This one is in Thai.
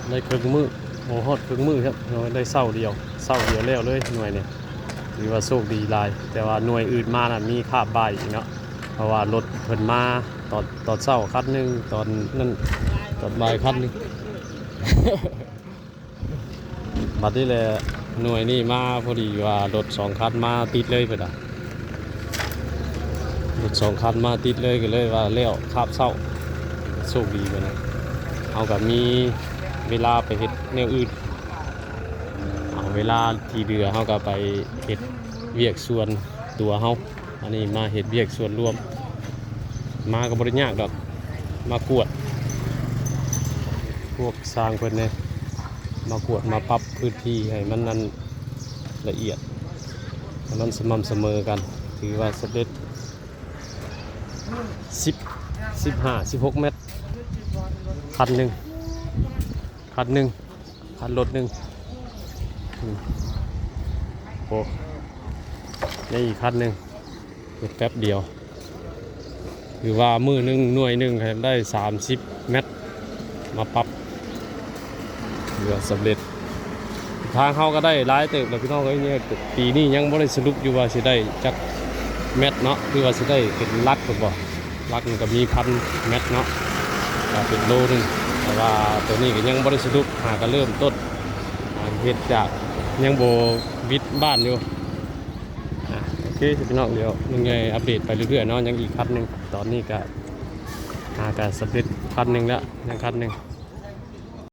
ได้ครึ่งมือโอ้ฮอดครึ่งมือครับได้เศร้าเดียวแล้วเลยหน่วยเนี่ยถือว่าโชคดีหลายแต่ว่าหน่วยอื่นมาน่ะมีค่าบ่ายอีกเนาะเพราะว่ารถเพิ่นมาตอนเช้าคันหนึงตอนนั้นตอนบ่ายคันหนึง บัดนี้แหละหน่วยนี่มาพอดีว่ารถ2คันมาติดเลยเพิ่นน่ะรถ2คันมาติดเลยก็เลยว่าแล้วคาบเช้าโชคดีเพิ่นน่ะเอาก็มีเวลาไปเฮ็ดแนวอื่นเอาเวลาที่เหลือเฮาก็ไปเฮ็ดเวียกส่วนตัวเฮาอันนี้มาเฮ็ดเวียกส่วนรวมมาก็บ่ได้ยากดอกมากวดพวกสร้างเพิ่นเนี่ยมากวดมาปรับพื้นที่ให้มันนั้นละเอียดให้มันสม่ำเสมอกันถือว่าสำเร็จ10 15 16เมตรคันหนึ่งคันรถหนึ่งโอ้นี่อีกคันหนึ่งแป๊บเดียวหรือว่ามือหนึ่งหน่วยหนึ่งได้30 เมตรมาปรับเรือสำเร็จทางเขาก็ได้หลายเติบแล้วพี่น้องเอ้ยเนี่ยปีนี้ยังไม่ได้สรุปอยู่ว่าสิได้จักเม็ดเนาะหรือว่าสิได้เป็นลักหรือเปล่าลักมันก็มี1,000 เม็ดเนาะก็เป็นโลนึงแต่ว่าตัวนี้ก็ยังไม่ได้สรุปหาก็เริ่มต้นเฮ็ดจากยังโบวิดบ้านอยู่โอเคพี่น้องเดี๋ยวยังไงอัปเดตไปเรื่อยๆเนาะยังอีกคันหนึ่งตอนนี้ก็หาการสำเร็จคันหนึ่งแล้วยังคันหนึ่ง